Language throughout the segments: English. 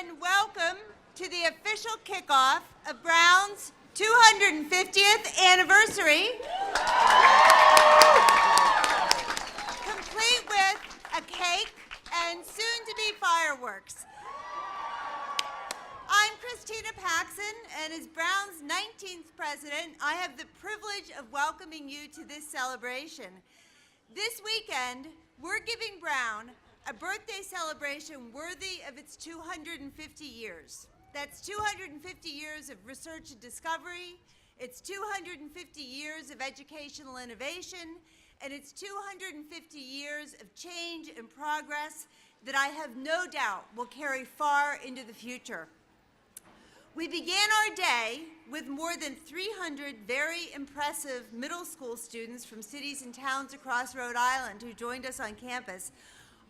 and welcome to the official kickoff of Brown's 250th anniversary, complete with a cake and soon-to-be fireworks. I'm Christina Paxson, and as Brown's 19th president, I have the privilege of welcoming you to this celebration. This weekend, we're giving Brown a birthday celebration worthy of its 250 years. That's 250 years of research and discovery, it's 250 years of educational innovation, and it's 250 years of change and progress that I have no doubt will carry far into the future. We began our day with more than 300 very impressive middle school students from cities and towns across Rhode Island who joined us on campus.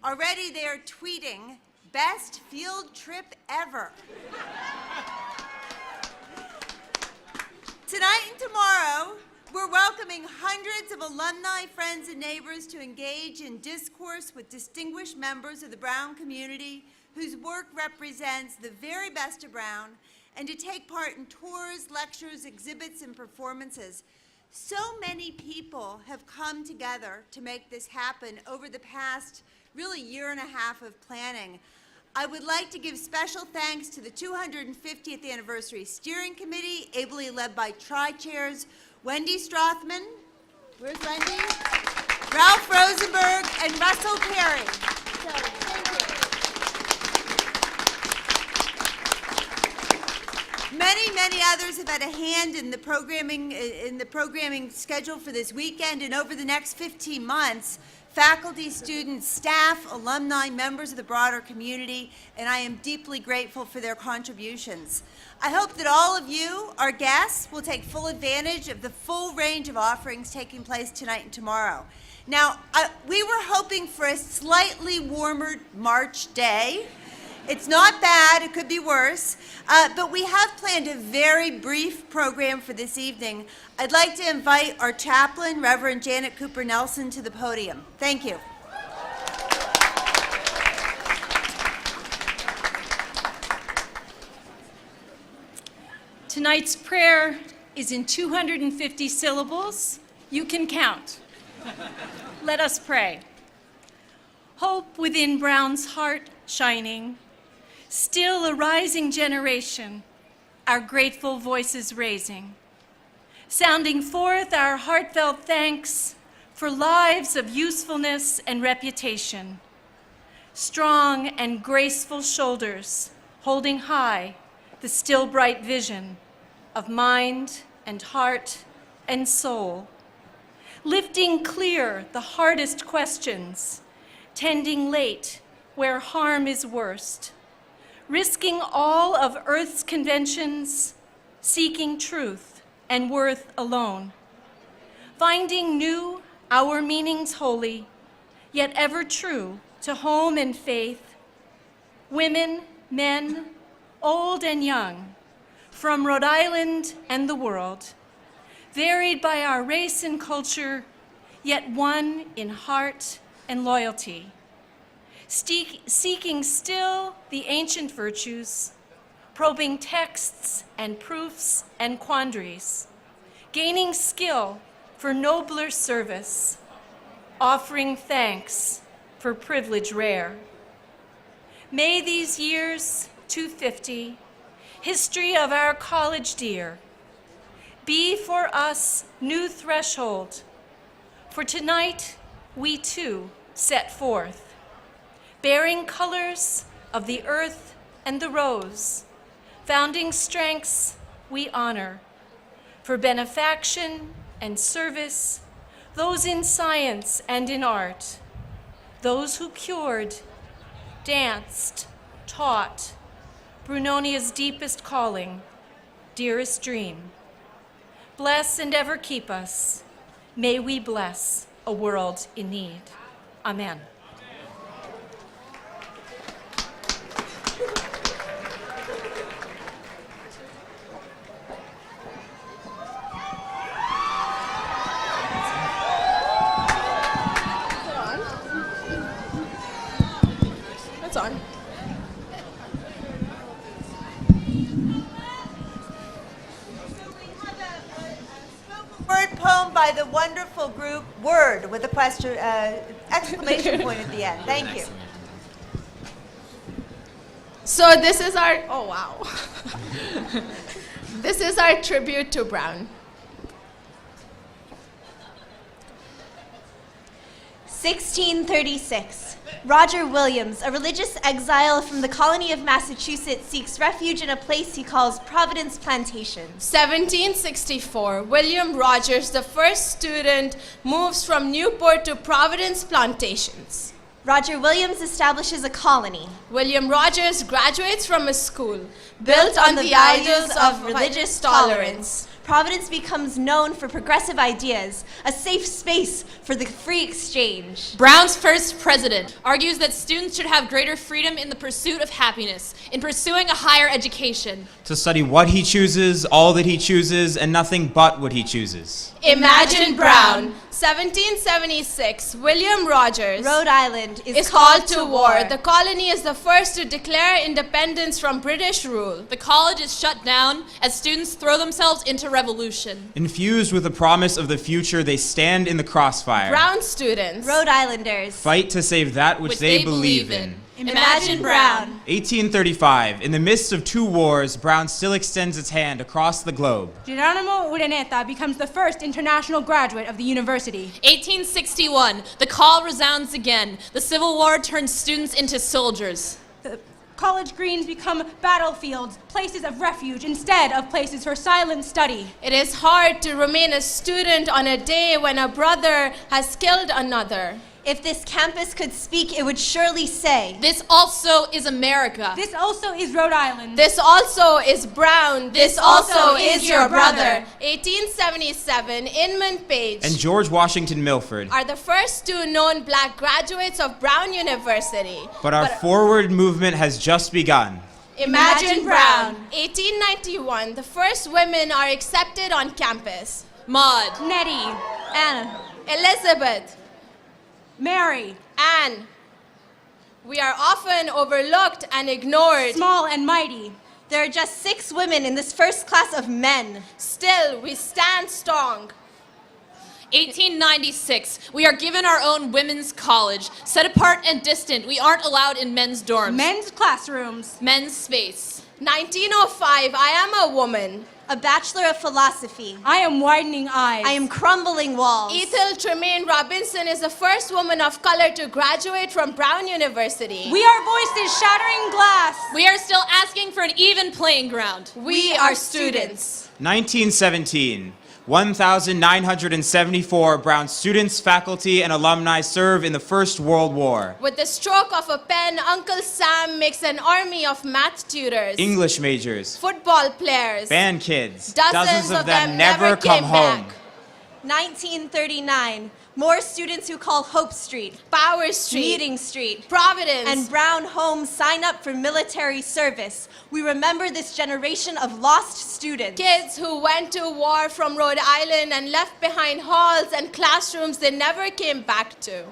Already they are tweeting, "Best field trip ever." Tonight and tomorrow, we're welcoming hundreds of alumni, friends, and neighbors to engage in discourse with distinguished members of the Brown community whose work represents the very best of Brown, and to take part in tours, lectures, exhibits, and performances. So many people have come together to make this happen over the past really year and a half of planning. I would like to give special thanks to the 250th Anniversary Steering Committee, ably led by Tri-Chairs Wendy Strothman, where's Wendy? Ralph Rosenberg, and Russell Perry. So, thank you. Many others have had a hand in the programming schedule for this weekend, and over the next 15 months, faculty, students, staff, alumni, members of the broader community, and I am deeply grateful for their contributions. I hope that all of you, our guests, will take full advantage of the full range of offerings taking place tonight and tomorrow. Now, we were hoping for a slightly warmer March day. It's not bad, it could be worse, but we have planned a very brief program for this evening. I'd like to invite our chaplain, Reverend Janet Cooper Nelson, to the podium. Thank you. Tonight's prayer is in 250 syllables. You can count. Let us pray. Hope within Brown's heart shining, still a rising generation, our grateful voices raising, sounding forth our heartfelt thanks for lives of usefulness and reputation, strong and graceful shoulders holding high the still bright vision of mind and heart and soul, lifting clear the hardest questions, tending late where harm is worst, risking all of earth's conventions, seeking truth and worth alone, finding new our meanings holy, yet ever true to home and faith, women, men, old and young, from Rhode Island and the world, varied by our race and culture, yet one in heart and loyalty, seeking still the ancient virtues, probing texts and proofs and quandaries, gaining skill for nobler service, offering thanks for privilege rare. May these years, 250, history of our college dear, be for us new threshold, for tonight we too set forth, bearing colors of the earth and the rose, founding strengths we honor, for benefaction and service, those in science and in art, those who cured, danced, taught, Brunonia's deepest calling, dearest dream. Bless and ever keep us. May we bless a world in need. Amen. That's on. by the wonderful group Word with a question, exclamation point at the end. Thank you. So this is our, oh wow. This is our tribute to Brown. 1636. Roger Williams, a religious exile from the colony of Massachusetts, seeks refuge in a place he calls Providence Plantation. 1764. William Rogers, the first student, moves from Newport to Providence Plantations. Roger Williams establishes a colony. William Rogers graduates from a school built on the ideals of religious tolerance. Providence becomes known for progressive ideas, a safe space for the free exchange. Brown's first president argues that students should have greater freedom in the pursuit of happiness, in pursuing a higher education. To study what he chooses, all that he chooses, and nothing but what he chooses. Imagine Brown. 1776. William Rogers, Rhode Island is called to war. The colony is the first to declare independence from British rule. The college is shut down as students throw themselves into revolution. Infused with the promise of the future, they stand in the crossfire. Brown students, Rhode Islanders, Fight to save that which they believe in. Imagine Brown. 1835. In the midst of two wars, Brown still extends its hand across the globe. Geronimo Urdaneta becomes the first international graduate of the university. 1861. The call resounds again. The Civil War turns students into soldiers. The college greens become battlefields, places of refuge instead of places for silent study. it is hard to remain a student on a day when a brother has killed another. If this campus could speak, it would surely say, This also is America. This also is Rhode Island. This also is Brown. This also is your brother. 1877, Inman Page And George Washington Milford. are the first two known black graduates of Brown University. But our forward movement has just begun. Imagine Brown. 1891, the first women are accepted on campus. Maud. Nettie, Anna. Elizabeth, Mary, Anne. We are often overlooked and ignored. small and mighty. There are just 6 women in this first class of men. Still, we stand strong. 1896. We are given our own women's college. Set apart and distant, we aren't allowed in men's dorms. Men's classrooms. Men's space. 1905, I am a woman. A Bachelor of Philosophy. I am widening eyes. I am crumbling walls. Ethel Tremaine Robinson is the first woman of color to graduate from Brown University. We are voices shattering glass. We are still asking for an even playing ground. We are students. 1917. 1,974 Brown students, faculty, and alumni serve in the First World War. With the stroke of a pen, Uncle Sam makes an army of math tutors, English majors, football players, band kids, Dozens of them never come came home. back. 1939. More students who call Hope Street, Power Street, Meeting Street, Providence, and Brown homes sign up for military service. We remember this generation of lost students. kids who went to war from Rhode Island and left behind halls and classrooms they never came back to.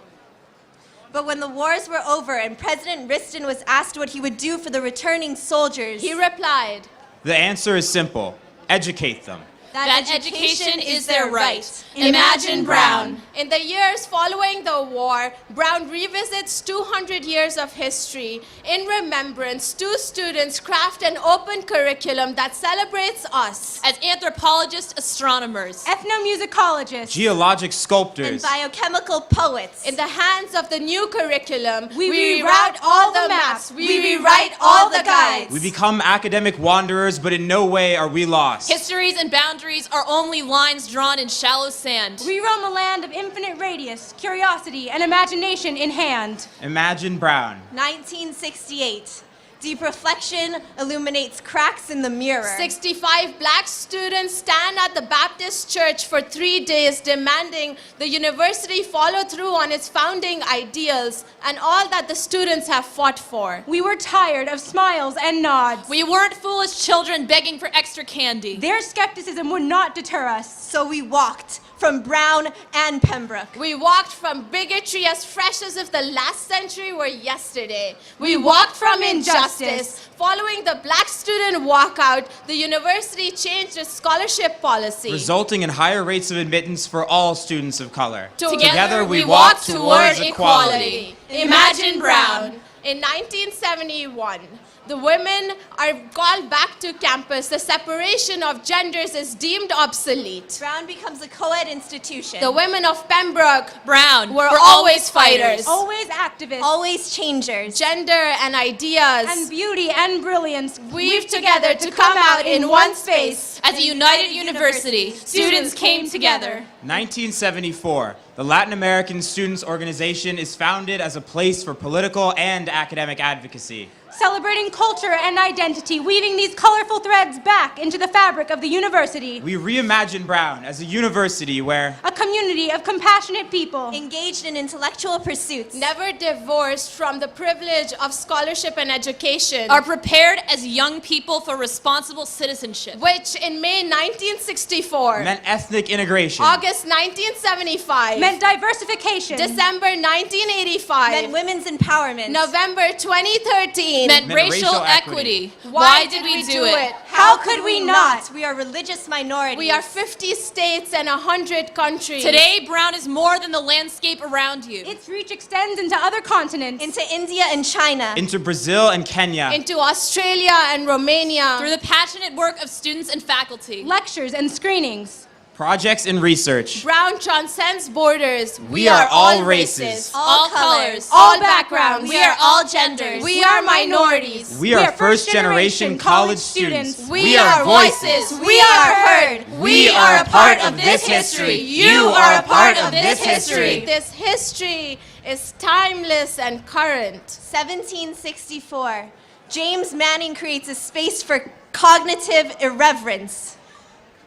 But when the wars were over and President Riston was asked what he would do for the returning soldiers, He replied, The answer is simple. Educate them. That education is their right. Imagine Brown. In the years following the war, Brown revisits 200 years of history. In remembrance, 2 students craft an open curriculum that celebrates us. As anthropologists, astronomers. Ethnomusicologists. Geologic and sculptors. biochemical poets. In the hands of the new curriculum, We reroute reroute all the maps, we rewrite all the guides. We become academic wanderers, but in no way are we lost. Histories and boundaries are only lines drawn in shallow sand. We roam a land of infinite radius, curiosity, and imagination in hand. Imagine Brown. 1968. Deep reflection illuminates cracks in the mirror. 65 black students stand at the Baptist Church for 3 days demanding the university follow through on its founding ideals and all that the students have fought for. We were tired of smiles and nods. We weren't foolish children begging for extra candy. Their skepticism would not deter us. So we walked from Brown and Pembroke. We walked from bigotry as fresh as if the last century were yesterday. We walked from injustice justice. Following the black student walkout, the university changed its scholarship policy. resulting in higher rates of admittance for all students of color. Together we walk toward equality. Imagine Brown. In 1971, the women are called back to campus. The separation of genders is deemed obsolete. Brown becomes a co-ed institution. The women of Pembroke Brown, were always fighters. Always activists. always changers. Gender and ideas And beauty and brilliance weave together to come out in one space. As a united university, students came together. 1974, the Latin American Students Organization is founded as a place for political and academic advocacy. Celebrating culture and identity, weaving these colorful threads back into the fabric of the university. We reimagine Brown as a university where A community of compassionate people. Engaged in intellectual pursuits. Never divorced from the privilege of scholarship and education. Are prepared as young people for responsible citizenship. Which in May 1964, meant ethnic integration. August 1975, Meant diversification. December 1985, Meant women's empowerment. November 2013, Meant Meant racial racial equity. equity. Why did we do it? How could we not? We are religious minorities. We are 50 states and 100 countries. Today, Brown is more than the landscape around you. Its reach extends into other continents. into India and China. Into Brazil and Kenya. Into Australia and Romania. Through the passionate work of students and faculty. Lectures and screenings. Projects and research. Brown transcends borders. We are all races. All colors. all backgrounds. We are all genders. We are minorities. We are first generation college students. We are voices. We are heard. We are a part of this history. You are a part of this history. This history is timeless and current. 1764. James Manning creates a space for cognitive irreverence.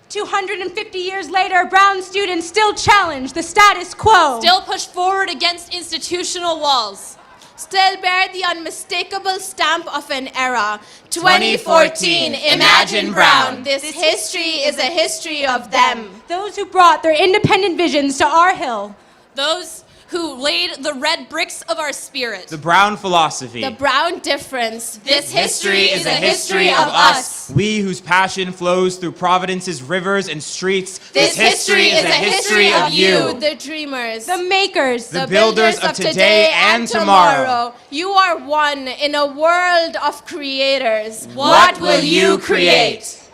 250 years later, Brown students still challenge the status quo. Still push forward against institutional walls. Still bear the unmistakable stamp of an era. 2014, Imagine Brown. This history is a history of them. Those who brought their independent visions to our hill. Those who laid the red bricks of our spirit. The Brown philosophy. The Brown difference. This history is a history of us. We whose passion flows through Providence's rivers and streets. This history is a history of you. The dreamers. The makers. The builders of today and tomorrow. You are one in a world of creators. What will you create?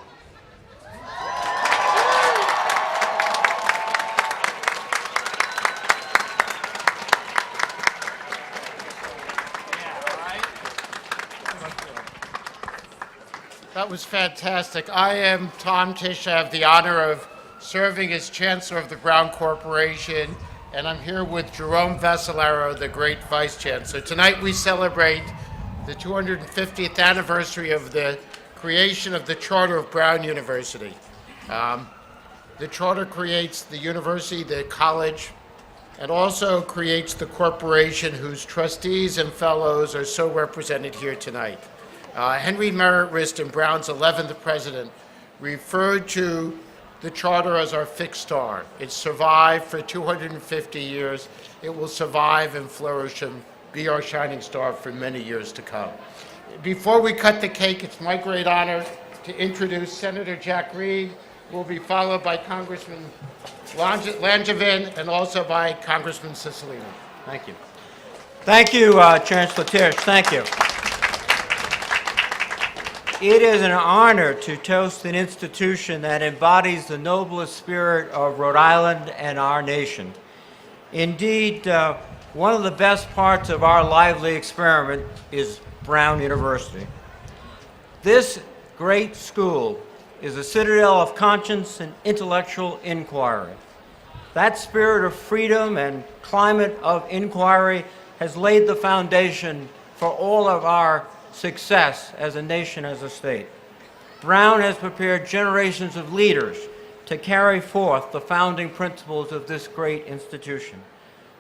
That was fantastic. I am Tom Tisch. I have the honor of serving as Chancellor of the Brown Corporation, and I'm here with Jerome Vassalaro, the great Vice Chancellor. Tonight we celebrate the 250th anniversary of the creation of the Charter of Brown University. The charter creates the university, the college, and also creates the corporation whose trustees and fellows are so represented here tonight. Henry Merritt Riston, Brown's 11th president, referred to the charter as our fixed star. It survived for 250 years. It will survive and flourish and be our shining star for many years to come. Before we cut the cake, it's my great honor to introduce Senator Jack Reed, who will be followed by Congressman Langevin and also by Congressman Cicilline. Thank you. Thank you, Chancellor Tisch. Thank you. It is an honor to toast an institution that embodies the noblest spirit of Rhode Island and our nation. Indeed, one of the best parts of our lively experiment is Brown University. This great school is a citadel of conscience and intellectual inquiry. That spirit of freedom and climate of inquiry has laid the foundation for all of our success as a nation, as a state. Brown has prepared generations of leaders to carry forth the founding principles of this great institution.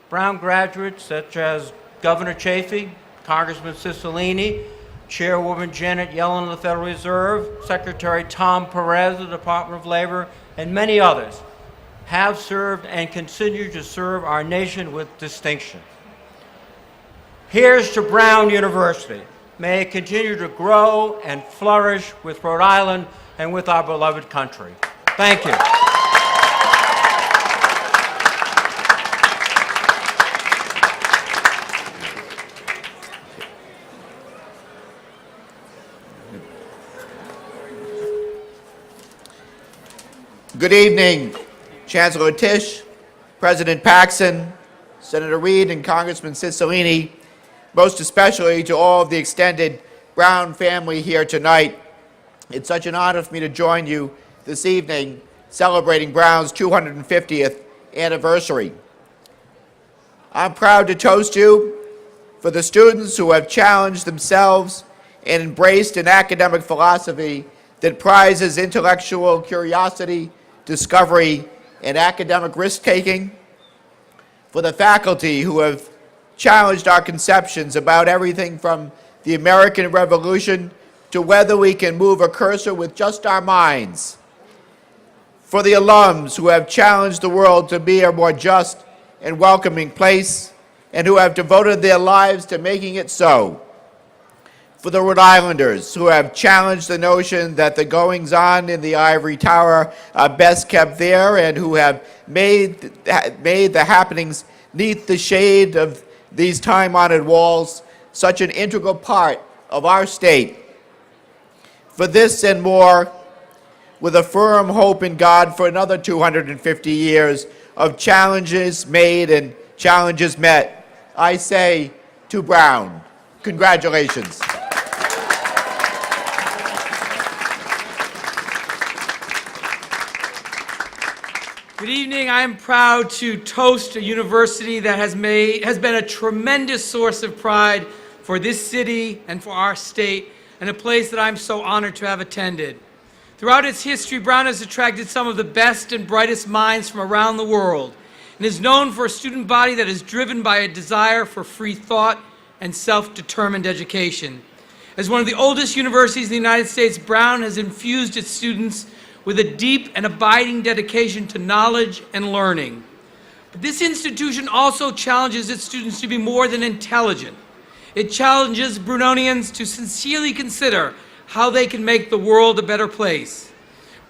Brown graduates such as Governor Chafee, Congressman Cicilline, Chairwoman Janet Yellen of the Federal Reserve, Secretary Tom Perez of the Department of Labor, and many others have served and continue to serve our nation with distinction. Here's to Brown University. May it continue to grow and flourish with Rhode Island and with our beloved country. Thank you. Good evening, Chancellor Tisch, President Paxson, Senator Reid, and Congressman Cicilline, most especially to all of the extended Brown family here tonight. It's such an honor for me to join you this evening celebrating Brown's 250th anniversary. I'm proud to toast you for the students who have challenged themselves and embraced an academic philosophy that prizes intellectual curiosity, discovery, and academic risk-taking, for the faculty who have challenged our conceptions about everything from the American Revolution to whether we can move a cursor with just our minds, for the alums who have challenged the world to be a more just and welcoming place and who have devoted their lives to making it so, for the Rhode Islanders who have challenged the notion that the goings-on in the ivory tower are best kept there and who have made the happenings neath the shade of these time-honored walls such an integral part of our state. For this and more, with a firm hope in God for another 250 years of challenges made and challenges met, I say to Brown, congratulations. Good evening. I am proud to toast a university that has been a tremendous source of pride for this city and for our state, and a place that I'm so honored to have attended. Throughout its history, Brown has attracted some of the best and brightest minds from around the world, and is known for a student body that is driven by a desire for free thought and self-determined education. As one of the oldest universities in the United States, Brown has infused its students with a deep and abiding dedication to knowledge and learning. But this institution also challenges its students to be more than intelligent. It challenges Brunonians to sincerely consider how they can make the world a better place.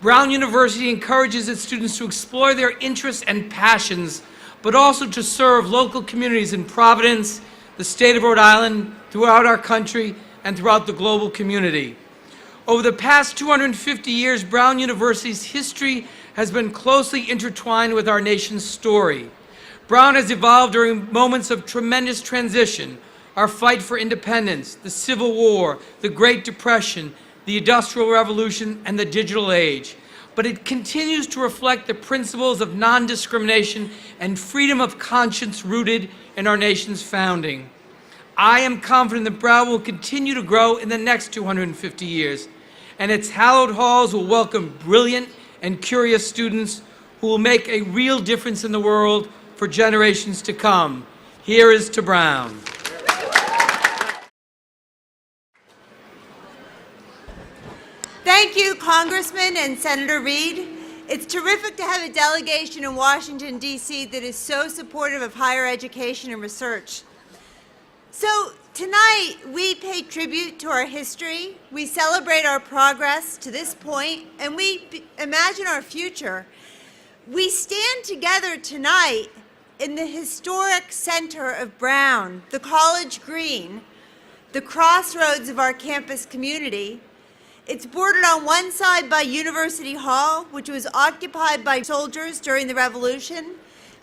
Brown University encourages its students to explore their interests and passions, but also to serve local communities in Providence, the state of Rhode Island, throughout our country, and throughout the global community. Over the past 250 years, Brown University's history has been closely intertwined with our nation's story. Brown has evolved during moments of tremendous transition: our fight for independence, the Civil War, the Great Depression, the Industrial Revolution, and the digital age. But it continues to reflect the principles of non-discrimination and freedom of conscience rooted in our nation's founding. I am confident that Brown will continue to grow in the next 250 years, and its hallowed halls will welcome brilliant and curious students who will make a real difference in the world for generations to come. Here is to Brown. Thank you, Congressman and Senator Reid. It's terrific to have a delegation in Washington, D.C. that is so supportive of higher education and research. So tonight, we pay tribute to our history, we celebrate our progress to this point, and we imagine our future. We stand together tonight in the historic center of Brown, the College Green, the crossroads of our campus community. It's bordered on one side by University Hall, which was occupied by soldiers during the Revolution,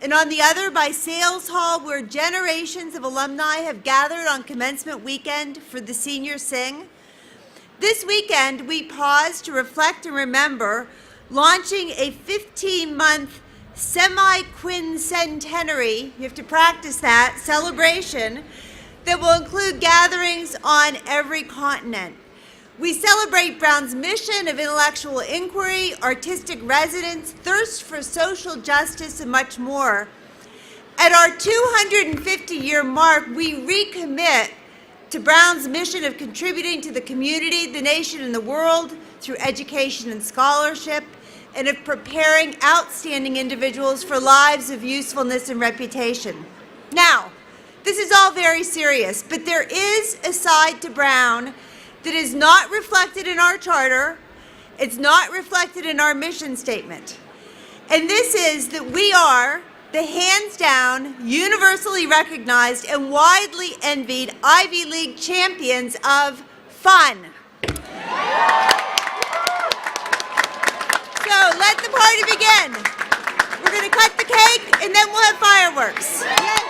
and on the other by Sales Hall, where generations of alumni have gathered on commencement weekend for the senior sing. This weekend, we pause to reflect and remember launching a 15-month semi-quincentenary, you have to practice that, celebration that will include gatherings on every continent. We celebrate Brown's mission of intellectual inquiry, artistic residence, thirst for social justice, and much more. At our 250-year mark, we recommit to Brown's mission of contributing to the community, the nation, and the world through education and scholarship, and of preparing outstanding individuals for lives of usefulness and reputation. Now, This is all very serious, but there is a side to Brown that is not reflected in our charter. It's not reflected in our mission statement. And this is that we are the hands-down, universally recognized, and widely envied Ivy League champions of fun. So let the party begin. We're going to cut the cake, and then we'll have fireworks. Yay!